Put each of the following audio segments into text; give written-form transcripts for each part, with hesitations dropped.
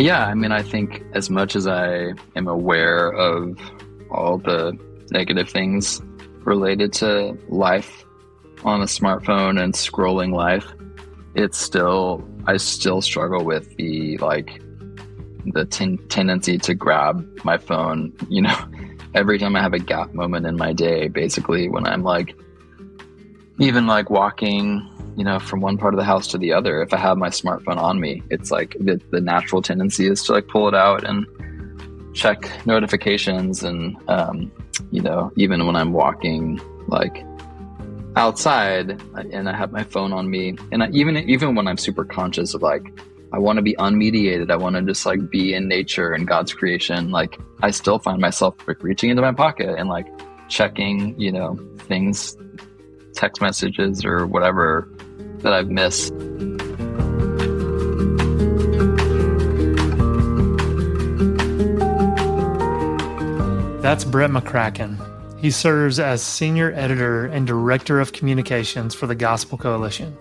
Yeah, I mean, I think as much as I am aware of all the negative things related to life on a smartphone and scrolling life, I still struggle with the tendency to grab my phone, every time I have a gap moment in my day, basically when I'm even walking, from one part of the house to the other, if I have my smartphone on me, it's like the natural tendency is to pull it out and check notifications. And, even when I'm walking outside and I have my phone on me, and even when I'm super conscious of I want to be unmediated, I want to just be in nature and God's creation, I still find myself reaching into my pocket and checking, things, text messages or whatever that I've missed. That's Brett McCracken. He serves as Senior Editor and Director of Communications for the Gospel Coalition.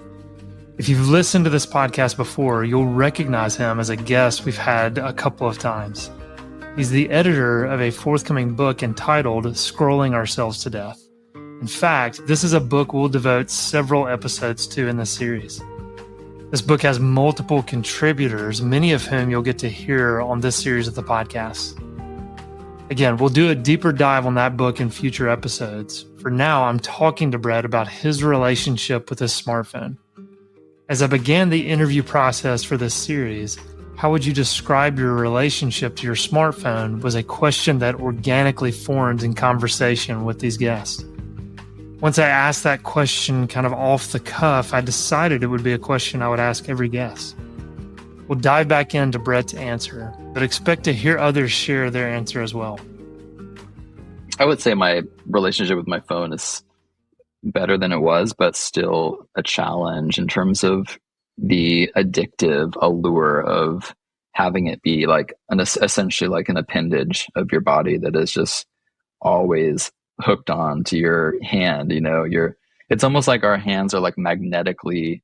If you've listened to this podcast before, you'll recognize him as a guest we've had a couple of times. He's the editor of a forthcoming book entitled Scrolling Ourselves to Death. In fact, this is a book we'll devote several episodes to in this series. This book has multiple contributors, many of whom you'll get to hear on this series of the podcast. Again, we'll do a deeper dive on that book in future episodes. For now, I'm talking to Brett about his relationship with his smartphone. As I began the interview process for this series, how would you describe your relationship to your smartphone was a question that organically formed in conversation with these guests. Once I asked that question kind of off the cuff, I decided it would be a question I would ask every guest. We'll dive back into Brett's answer, but expect to hear others share their answer as well. I would say my relationship with my phone is better than it was, but still a challenge in terms of the addictive allure of having it be essentially an appendage of your body that is just always hooked on to your hand. It's almost like our hands are magnetically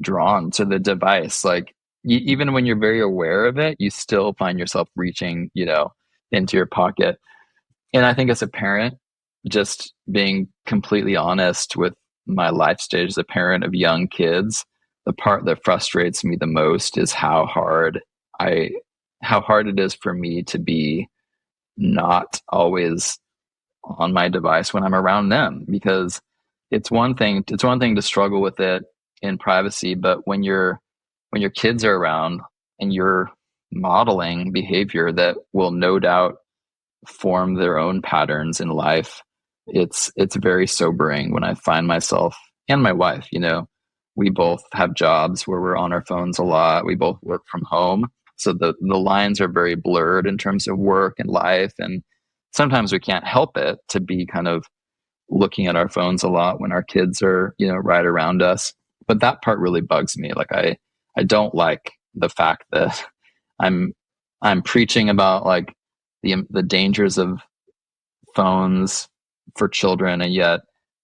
drawn to the device. Even when you're very aware of it, you still find yourself reaching, into your pocket. And I think as a parent, just being completely honest with my life stage as a parent of young kids, the part that frustrates me the most is how hard it is for me to be not always on my device when I'm around them, because it's one thing to struggle with it in privacy, but when your kids are around and you're modeling behavior that will no doubt form their own patterns in life, it's very sobering when I find myself, and my wife, we both have jobs where we're on our phones a lot. We both work from home. So the lines are very blurred in terms of work and life. And sometimes we can't help it to be kind of looking at our phones a lot when our kids are, right around us. But that part really bugs me. I don't like the fact that I'm preaching about the dangers of phones for children, and yet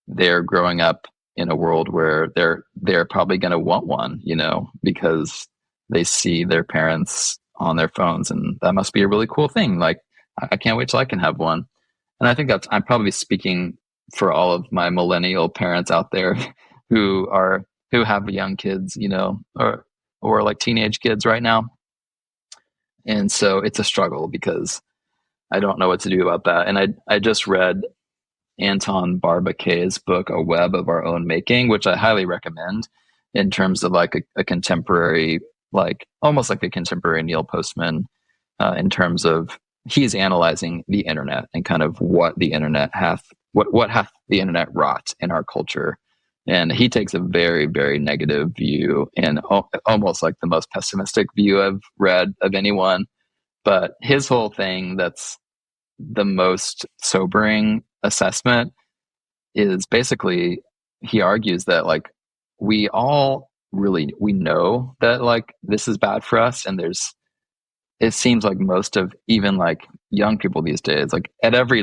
they're growing up in a world where they're probably going to want one, because they see their parents on their phones, and that must be a really cool thing. I can't wait till I can have one. And I think I'm probably speaking for all of my millennial parents out there who have young kids, or teenage kids right now. And so it's a struggle because I don't know what to do about that. And I just read Anton Barbacay's book, A Web of Our Own Making, which I highly recommend in terms of a contemporary, almost like a contemporary Neil Postman, in terms of he's analyzing the internet and kind of what the internet what hath the internet wrought in our culture. And he takes a very, very negative view, and almost the most pessimistic view I've read of anyone. But his whole thing that's the most sobering assessment is basically, he argues that we all we know that this is bad for us, and it seems like most of even young people these days, at every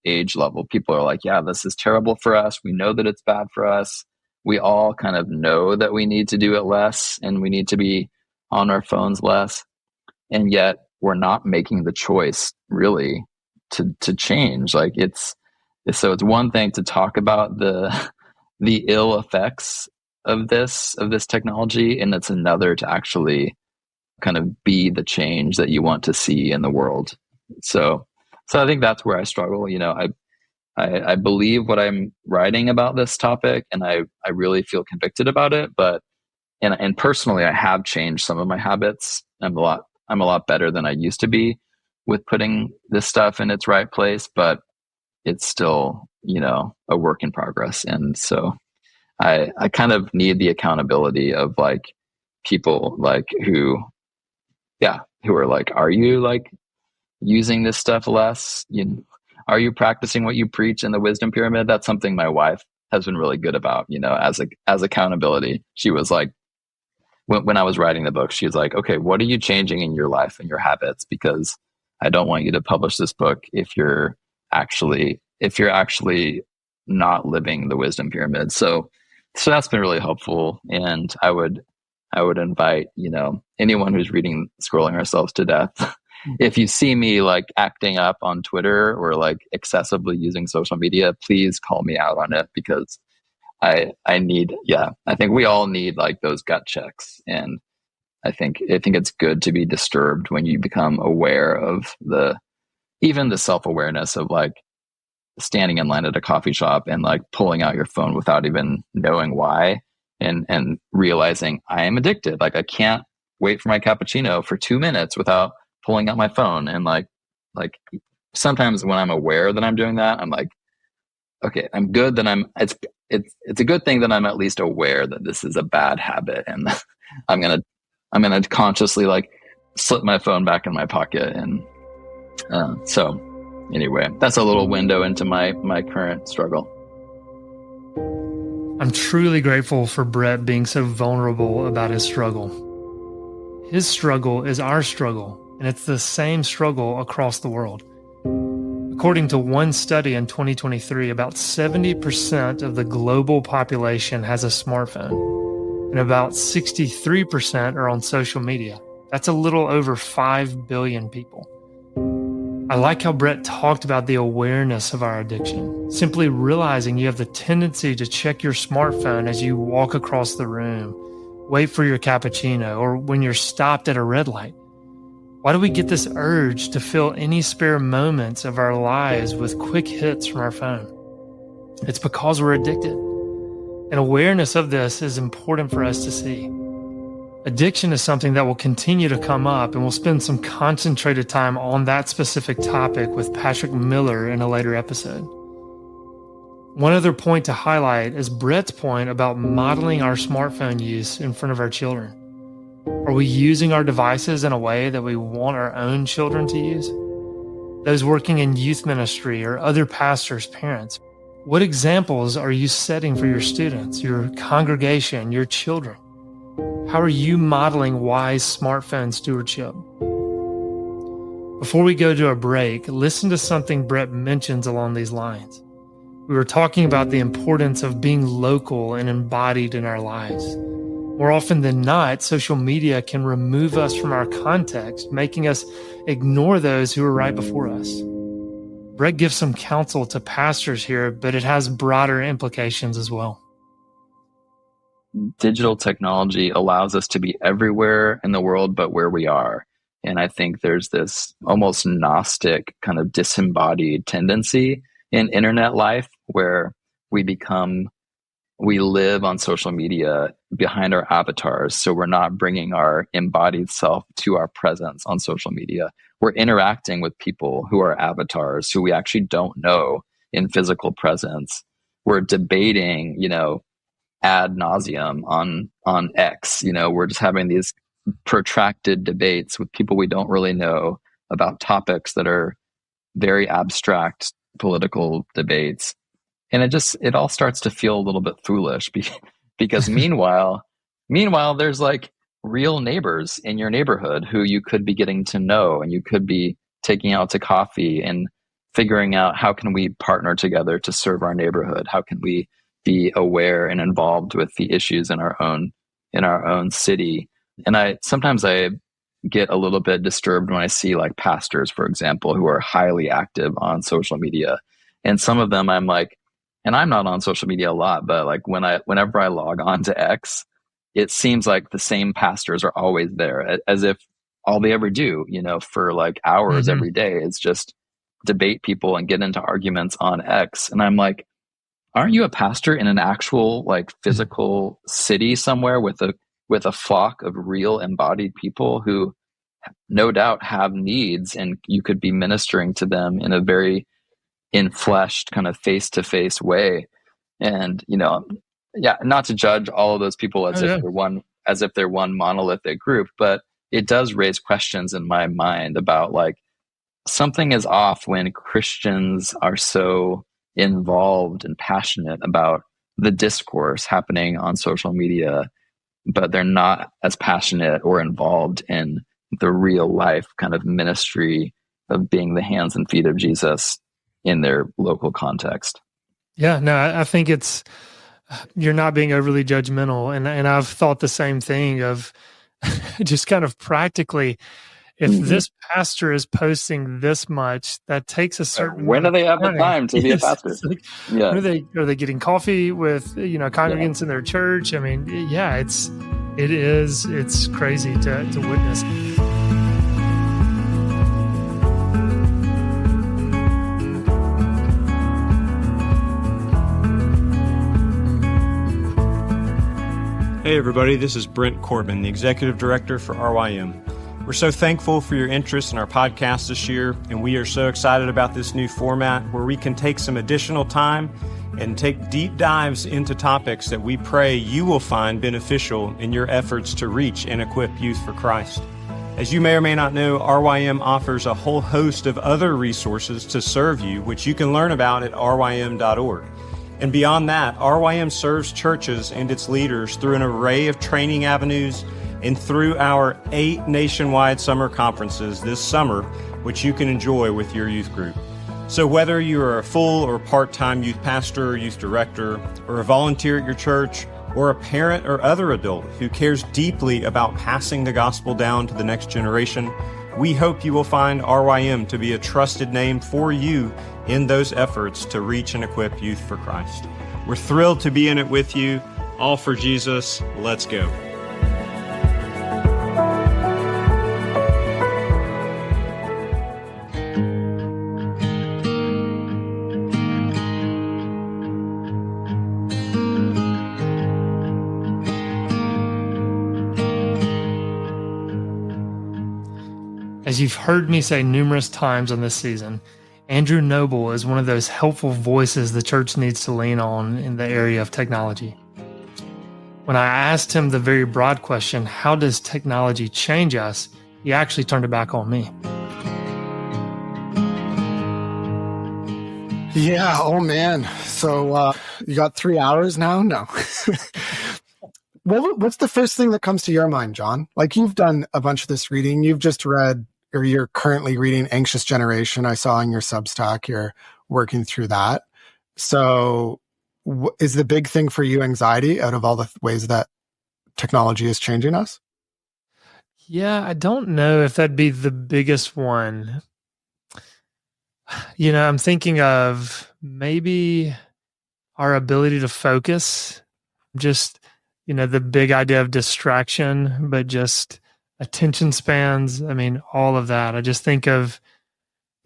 age level, people are yeah, this is terrible for us. We know that it's bad for us. We all kind of know that we need to do it less and we need to be on our phones less. and yet we're not making the choice really to change. Like so it's one thing to talk about the ill effects of this technology, and it's another to actually kind of be the change that you want to see in the world. So I think that's where I struggle. I believe what I'm writing about this topic, and I really feel convicted about it. But and personally, I have changed some of my habits. I'm a lot better than I used to be with putting this stuff in its right place, but it's still, a work in progress. And so I kind of need the accountability of like people like who are like, are you like using this stuff less? Are you practicing what you preach in the wisdom pyramid? That's something my wife has been really good about, as accountability. She was like, when I was writing the book, she was like, okay, what are you changing in your life and your habits? Because I don't want you to publish this book if you're actually not living the wisdom pyramid. So that's been really helpful. And I would invite, anyone who's reading Scrolling Ourselves to Death, if you see me like acting up on Twitter or like excessively using social media, please call me out on it, because I think we all need like those gut checks. And I think it's good to be disturbed when you become aware of even the self-awareness of like standing in line at a coffee shop and like pulling out your phone without even knowing why, and realizing I am addicted. Like I can't wait for my cappuccino for 2 minutes without pulling out my phone. And like sometimes when I'm aware that I'm doing that, I'm like, okay, I'm good that it's a good thing that I'm at least aware that this is a bad habit, and I'm gonna consciously like slip my phone back in my pocket. And so anyway, that's a little window into my current struggle. I'm truly grateful for Brett being so vulnerable about his struggle. His struggle is our struggle, and it's the same struggle across the world. According to one study in 2023, about 70% of the global population has a smartphone, and about 63% are on social media. That's a little over 5 billion people. I like how Brett talked about the awareness of our addiction. Simply realizing you have the tendency to check your smartphone as you walk across the room, wait for your cappuccino, or when you're stopped at a red light. Why do we get this urge to fill any spare moments of our lives with quick hits from our phone? It's because we're addicted. And awareness of this is important for us to see. Addiction is something that will continue to come up, and we'll spend some concentrated time on that specific topic with Patrick Miller in a later episode. One other point to highlight is Brett's point about modeling our smartphone use in front of our children. Are we using our devices in a way that we want our own children to use? Those working in youth ministry or other pastors' parents, what examples are you setting for your students, your congregation, your children? How are you modeling wise smartphone stewardship? Before we go to a break, listen to something Brett mentions along these lines. We were talking about the importance of being local and embodied in our lives. More often than not, social media can remove us from our context, making us ignore those who are right before us. Brett gives some counsel to pastors here, but it has broader implications as well. Digital technology allows us to be everywhere in the world but where we are. And I think there's this almost Gnostic kind of disembodied tendency in internet life where we live on social media behind our avatars. So we're not bringing our embodied self to our presence on social media. We're interacting with people who are avatars, who we actually don't know in physical presence. We're debating, ad nauseum on X. We're just having these protracted debates with people we don't really know about topics that are very abstract political debates. And it all starts to feel a little bit foolish because meanwhile, there's like real neighbors in your neighborhood who you could be getting to know, and you could be taking out to coffee and figuring out how can we partner together to serve our neighborhood? How can we be aware and involved with the issues in our own city? And sometimes I get a little bit disturbed when I see like pastors, for example, who are highly active on social media. And some of them I'm like, and I'm not on social media a lot, but like whenever I log on to X, it seems like the same pastors are always there, as if all they ever do, for like hours Mm-hmm. every day is just debate people and get into arguments on X. And I'm like, aren't you a pastor in an actual like physical city somewhere with a flock of real embodied people who no doubt have needs, and you could be ministering to them in a very infleshed kind of face-to-face way? And yeah, not to judge all of those people Oh, yeah. as if they're one monolithic group, but it does raise questions in my mind about like something is off when Christians are so involved and passionate about the discourse happening on social media, but they're not as passionate or involved in the real life kind of ministry of being the hands and feet of Jesus in their local context. Yeah, no, I think you're not being overly judgmental. And I've thought the same thing of just kind of practically, if this pastor is posting this much, that takes a certain when do they have the time to be a pastor? Like, Yeah. Are they getting coffee with, congregants in their church? I mean, yeah, it's crazy to witness. Hey everybody, this is Brent Corbin, the Executive Director for RYM. We're so thankful for your interest in our podcast this year, and we are so excited about this new format where we can take some additional time and take deep dives into topics that we pray you will find beneficial in your efforts to reach and equip youth for Christ. As you may or may not know, RYM offers a whole host of other resources to serve you, which you can learn about at rym.org. And beyond that, RYM serves churches and its leaders through an array of training avenues and through our 8 nationwide summer conferences this summer, which you can enjoy with your youth group. So whether you are a full or part-time youth pastor, youth director, or a volunteer at your church, or a parent or other adult who cares deeply about passing the gospel down to the next generation, we hope you will find RYM to be a trusted name for you in those efforts to reach and equip youth for Christ. We're thrilled to be in it with you. All for Jesus. Let's go. As you've heard me say numerous times on this season, Andrew Noble is one of those helpful voices the church needs to lean on in the area of technology. When I asked him the very broad question, how does technology change us? He actually turned it back on me. Yeah. Oh, man. So you got 3 hours now? No. What's the first thing that comes to your mind, John? Like, you've done a bunch of this reading. You've just read, or you're currently reading Anxious Generation. I saw in your Substack you're working through that. So is the big thing for you anxiety out of all the ways that technology is changing us? Yeah, I don't know if that'd be the biggest one. I'm thinking of maybe our ability to focus, just, the big idea of distraction, but just attention spans. I mean, all of that. I just think of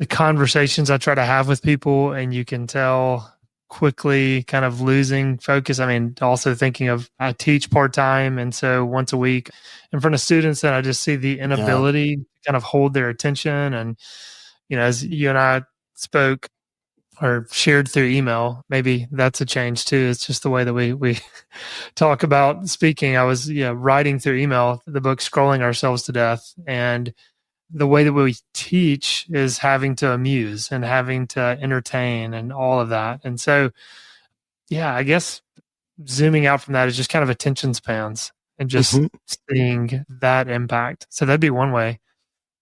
the conversations I try to have with people, and you can tell quickly kind of losing focus. I mean, also thinking of, I teach part-time, and so once a week in front of students, and I just see the inability to kind of hold their attention. And, as you and I spoke or shared through email, maybe that's a change too. It's just the way that we talk about speaking. I was writing through email, the book Scrolling Ourselves to Death, and the way that we teach is having to amuse and having to entertain and all of that. And so, I guess zooming out from that is just kind of attention spans and just seeing that impact. So that'd be one way.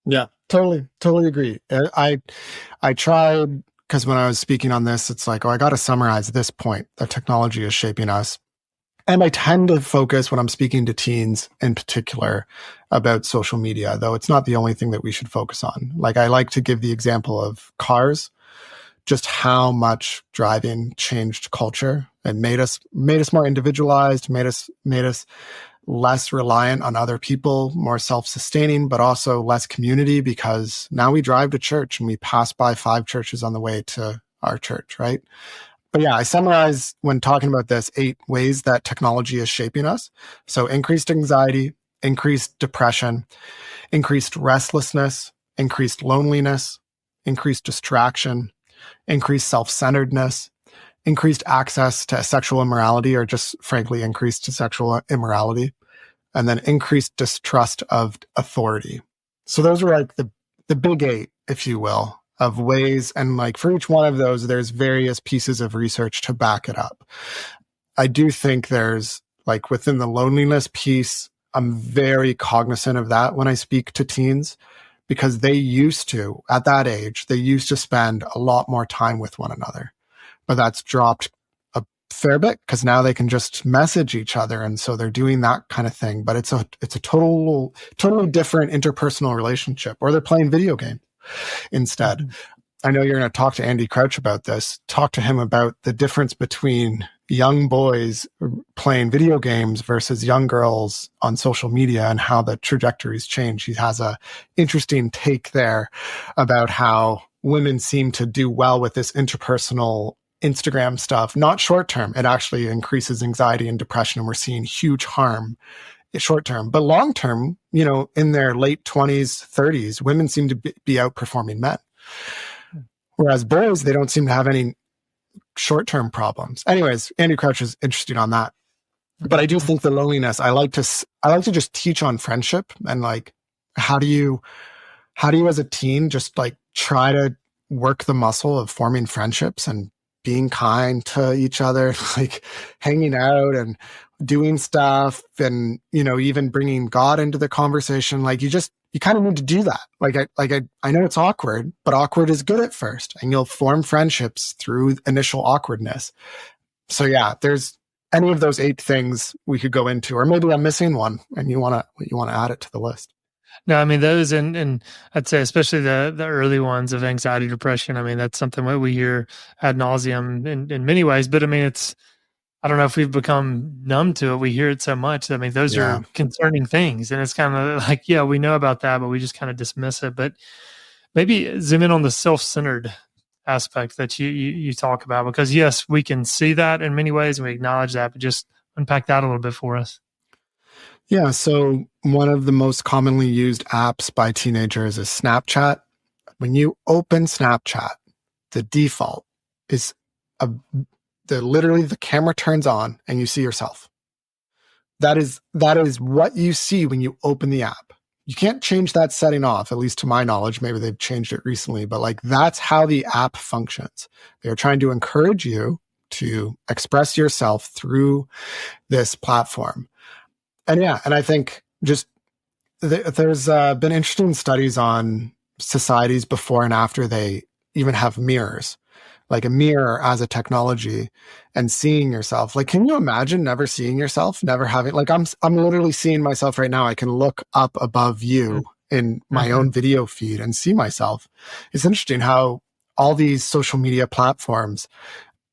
Yeah, totally agree. I tried, because when I was speaking on this, it's like, I got to summarize this point that technology is shaping us. And I tend to focus when I'm speaking to teens in particular about social media, though it's not the only thing that we should focus on. Like I like to give the example of cars, just how much driving changed culture and made us more individualized, made us less reliant on other people, more self-sustaining, but also less community, because now we drive to church and we pass by 5 churches on the way to our church, right? But yeah, I summarize when talking about this 8 ways that technology is shaping us. So increased anxiety, increased depression, increased restlessness, increased loneliness, increased distraction, increased self-centeredness, increased access to sexual immorality, or just frankly increased sexual immorality, and then increased distrust of authority. So those are like the big 8, if you will, of ways. And like for each one of those, there's various pieces of research to back it up. I do think there's like within the loneliness piece, I'm very cognizant of that when I speak to teens, because they used to, at that age, they used to spend a lot more time with one another. But that's dropped a fair bit because now they can just message each other. And so they're doing that kind of thing. But it's a totally different interpersonal relationship, or they're playing video games instead. Mm-hmm. I know you're going to talk to Andy Crouch about this. Talk to him about the difference between young boys playing video games versus young girls on social media and how the trajectories change. He has a interesting take there about how women seem to do well with this interpersonal Instagram stuff, not short term. It actually increases anxiety and depression, and we're seeing huge harm short term. But long term, in their late 20s, 30s, women seem to be outperforming men. Whereas boys, they don't seem to have any short-term problems. Anyways, Andy Crouch is interesting on that. But I do think the loneliness, I like to just teach on friendship and like, how do you as a teen just like try to work the muscle of forming friendships and being kind to each other, like hanging out and doing stuff and, even bringing God into the conversation. Like you kind of need to do that. I know it's awkward, but awkward is good at first, and you'll form friendships through initial awkwardness. So yeah, there's any of those 8 things we could go into, or maybe I'm missing one and you want to add it to the list. No, I mean, those, and I'd say especially the early ones of anxiety, depression. I mean, that's something that we hear ad nauseum in many ways, but I mean, I don't know if we've become numb to it. We hear it so much. I mean, those are concerning things, and it's kind of like, yeah, we know about that, but we just kind of dismiss it. But maybe zoom in on the self-centered aspect that you talk about, because yes, we can see that in many ways and we acknowledge that, but just unpack that a little bit for us. Yeah. So one of the most commonly used apps by teenagers is Snapchat. When you open Snapchat, the default is literally the camera turns on and you see yourself. That is what you see when you open the app. You can't change that setting off, at least to my knowledge. Maybe they've changed it recently, but like that's how the app functions. They're trying to encourage you to express yourself through this platform. And I think just there's been interesting studies on societies before and after they even have mirrors, like a mirror as a technology, and seeing yourself. Like, can you imagine never seeing yourself, never having, like, I'm literally seeing myself right now. I can look up above you in my own video feed and see myself. It's interesting how all these social media platforms,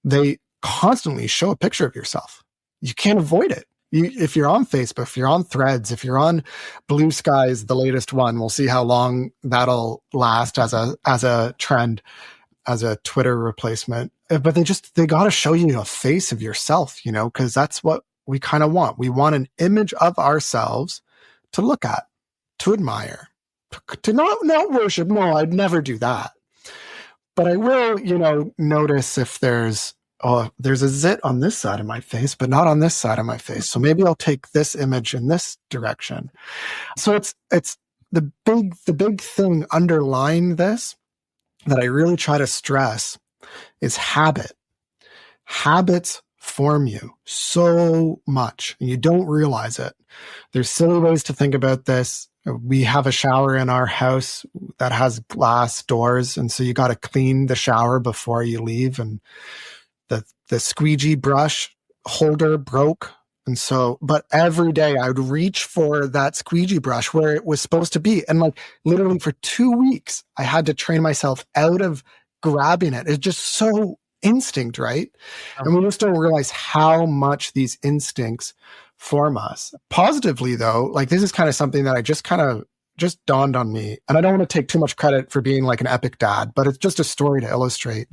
they constantly show a picture of yourself. You can't avoid it. If you're on Facebook, if you're on Threads, if you're on Blue Sky is the latest one, we'll see how long that'll last as a trend, as a Twitter replacement. But they got to show you a face of yourself, because that's what we kind of want. We want an image of ourselves to look at, to admire, to not worship. No, I'd never do that. But I will, notice if there's a zit on this side of my face, but not on this side of my face. So maybe I'll take this image in this direction. So it's the big thing underlying this that I really try to stress is habit. Habits form you so much, and you don't realize it. There's silly ways to think about this. We have a shower in our house that has glass doors, and so you got to clean the shower before you leave, and the squeegee brush holder broke And so, but every day I would reach for that squeegee brush where it was supposed to be. And like literally for 2 weeks, I had to train myself out of grabbing it. It's just so instinct, right? And we just don't realize how much these instincts form us. Positively though, like this is kind of something that I just dawned on me. And I don't want to take too much credit for being like an epic dad, but it's just a story to illustrate.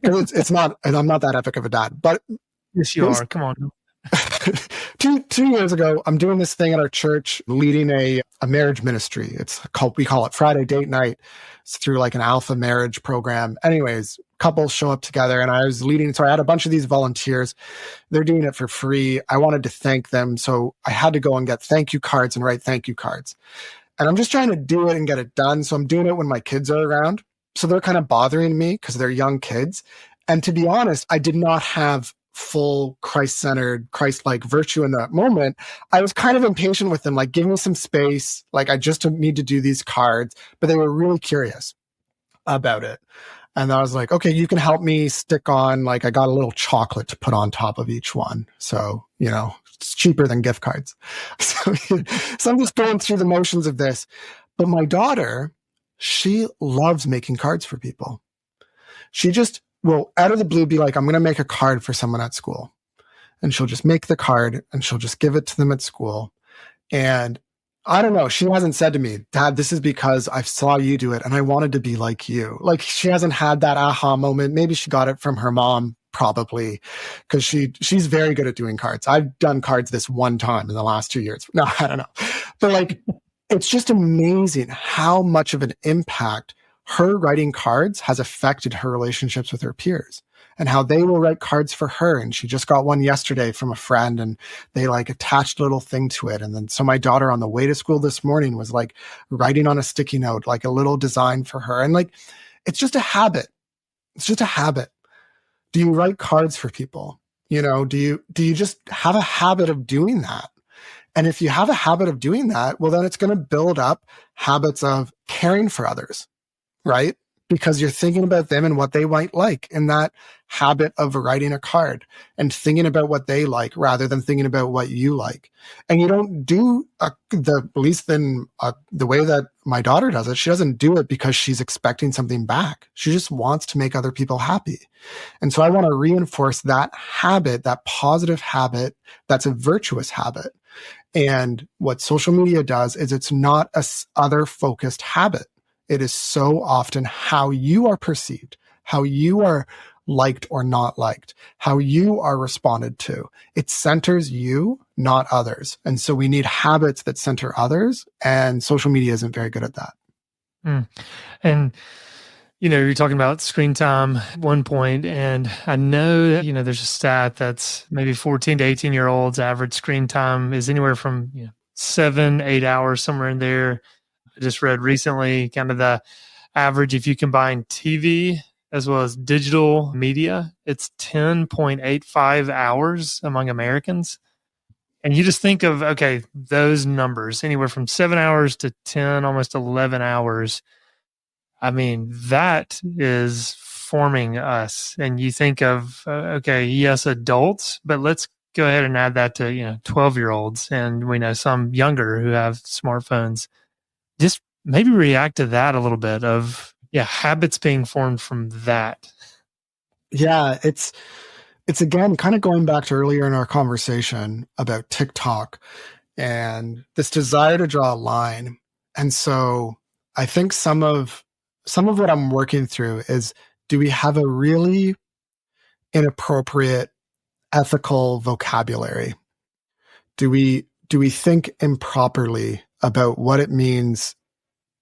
It's not, and I'm not that epic of a dad, but yes, you are. Come on. Two years ago, I'm doing this thing at our church, leading a marriage ministry. We call it Friday Date Night. It's through like an alpha marriage program. Anyways, couples show up together and I was leading. So I had a bunch of these volunteers. They're doing it for free. I wanted to thank them. So I had to go and get thank you cards and write thank you cards. And I'm just trying to do it and get it done. So I'm doing it when my kids are around. So they're kind of bothering me because they're young kids. And to be honest, I did not have full Christ-centered, Christ-like virtue in that moment. I was kind of impatient with them, like, give me some space. Like, I just need to do these cards. But they were really curious about it. And I was like, okay, you can help me stick on, like, I got a little chocolate to put on top of each one. So, it's cheaper than gift cards. So I'm just going through the motions of this. But my daughter, she loves making cards for people. She just will, out of the blue, be like, I'm going to make a card for someone at school. And she'll just make the card and she'll just give it to them at school. And I don't know, she hasn't said to me, Dad, this is because I saw you do it and I wanted to be like you. Like, she hasn't had that aha moment. Maybe she got it from her mom, probably, because she's very good at doing cards. I've done cards this one time in the last 2 years. No, I don't know. But like, it's just amazing how much of an impact her writing cards has affected her relationships with her peers and how they will write cards for her. And she just got one yesterday from a friend and they like attached a little thing to it. And then so my daughter on the way to school this morning was like writing on a sticky note, like a little design for her. And like, it's just a habit. It's just a habit. Do you write cards for people? Do you just have a habit of doing that? And if you have a habit of doing that, well, then it's going to build up habits of caring for others. Right? Because you're thinking about them and what they might like, and that habit of writing a card and thinking about what they like rather than thinking about what you like. And you don't do the way that my daughter does it. She doesn't do it because she's expecting something back. She just wants to make other people happy. And so I want to reinforce that habit, that positive habit, that's a virtuous habit. And what social media does is it's not a other focused habit. It is so often how you are perceived, how you are liked or not liked, how you are responded to. It centers you, not others. And so we need habits that center others, and social media isn't very good at that. And, you're talking about screen time at one point, and I know that, there's a stat that's maybe 14 to 18-year-olds average screen time is anywhere from 7-8 hours, somewhere in there. I just read recently kind of the average, if you combine TV as well as digital media, it's 10.85 hours among Americans. And you just think of, okay, those numbers, anywhere from 7 hours to 10, almost 11 hours. I mean, that is forming us. And you think of, okay, yes, adults, but let's go ahead and add that to, 12-year-olds. And we know some younger who have smartphones. Just maybe react to that a little bit of, habits being formed from that. Yeah, it's again, kind of going back to earlier in our conversation about TikTok and this desire to draw a line. And so I think some of what I'm working through is, do we have a really inappropriate ethical vocabulary? Do we think improperly about what it means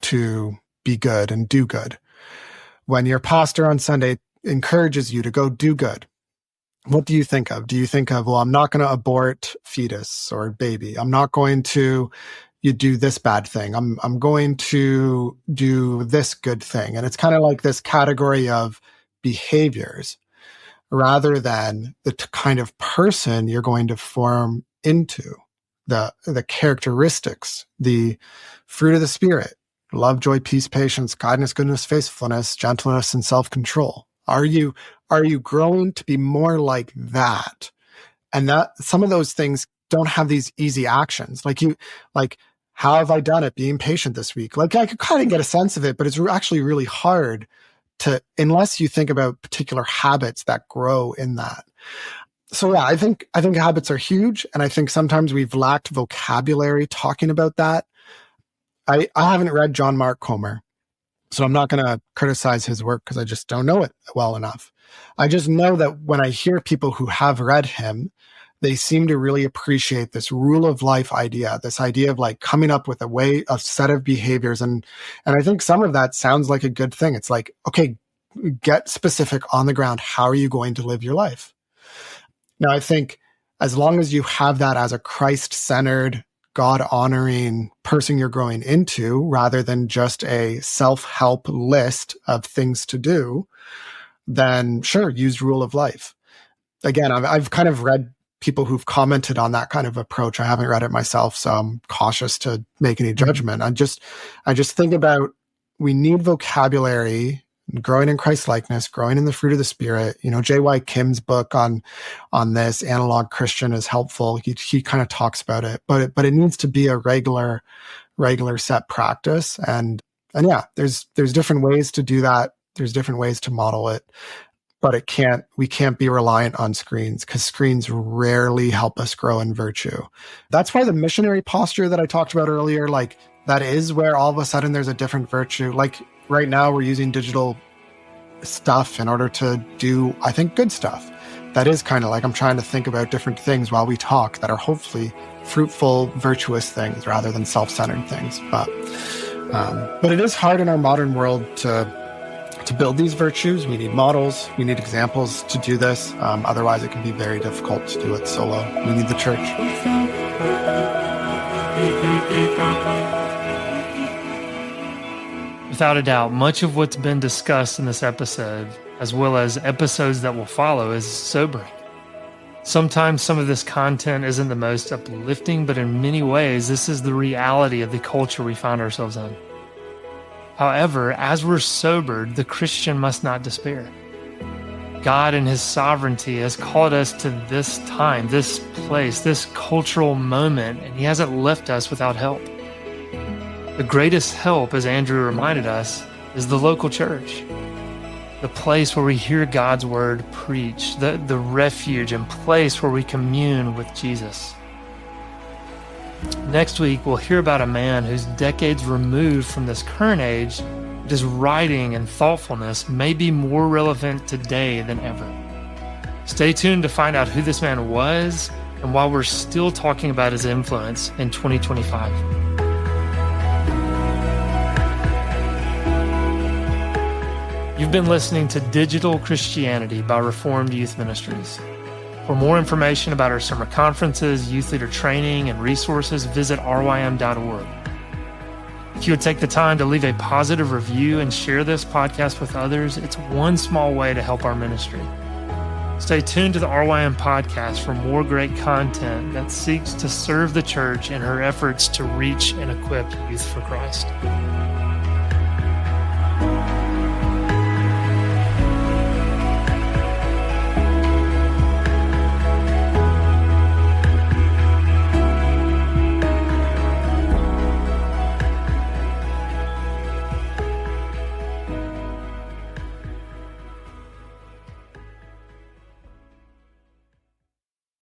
to be good and do good? When your pastor on Sunday encourages you to go do good, what do you think of? Do you think of, well, I'm not going to abort fetus or baby. I'm not going to do this bad thing. I'm going to do this good thing. And it's kind of like this category of behaviors rather than the kind of person you're going to form into, the characteristics, the fruit of the Spirit, love, joy, peace, patience, kindness, goodness, faithfulness, gentleness, and self-control. Are you growing to be more like that And that some of those things don't have these easy actions. Like, how have I done at being patient this week? Like, I could kind of get a sense of it, but it's actually really hard to, unless you think about particular habits that grow in that. So yeah, I think habits are huge. And I think sometimes we've lacked vocabulary talking about that. I haven't read John Mark Comer, so I'm not going to criticize his work because I just don't know it well enough. I just know that when I hear people who have read him, they seem to really appreciate this rule of life idea, this idea of like coming up with a set of behaviors. And I think some of that sounds like a good thing. It's like, okay, get specific on the ground. How are you going to live your life? Now, I think as long as you have that as a Christ-centered, God-honoring person you're growing into, rather than just a self-help list of things to do, then sure, use rule of life. Again, I've kind of read people who've commented on that kind of approach. I haven't read it myself, so I'm cautious to make any judgment. I just think about, we need vocabulary, growing in Christ-likeness, growing in the fruit of the Spirit. J.Y. Kim's book on this, Analog Christian, is helpful. He kind of talks about it, but it needs to be a regular set practice. And yeah, there's different ways to do that. There's different ways to model it, but we can't be reliant on screens, because screens rarely help us grow in virtue. That's why the missionary posture that I talked about earlier, like that is where all of a sudden there's a different virtue. Like right now we're using digital stuff in order to do, I think, good stuff. That is kind of like, I'm trying to think about different things while we talk that are hopefully fruitful, virtuous things rather than self-centered things. But it is hard in our modern world to build these virtues. We need models. We need examples to do this. Otherwise, it can be very difficult to do it solo. We need the church. Without a doubt, much of what's been discussed in this episode, as well as episodes that will follow, is sobering. Sometimes some of this content isn't the most uplifting, but in many ways, this is the reality of the culture we find ourselves in. However, as we're sobered, the Christian must not despair. God in his sovereignty has called us to this time, this place, this cultural moment, and he hasn't left us without help. The greatest help, as Andrew reminded us, is the local church. The place where we hear God's word preached, the refuge and place where we commune with Jesus. Next week, we'll hear about a man who's decades removed from this current age, but his writing and thoughtfulness may be more relevant today than ever. Stay tuned to find out who this man was and why we're still talking about his influence in 2025. You've been listening to Digital Christianity by Reformed Youth Ministries. For more information about our summer conferences, youth leader training, and resources, visit rym.org. If you would take the time to leave a positive review and share this podcast with others, it's one small way to help our ministry. Stay tuned to the RYM podcast for more great content that seeks to serve the church in her efforts to reach and equip youth for Christ.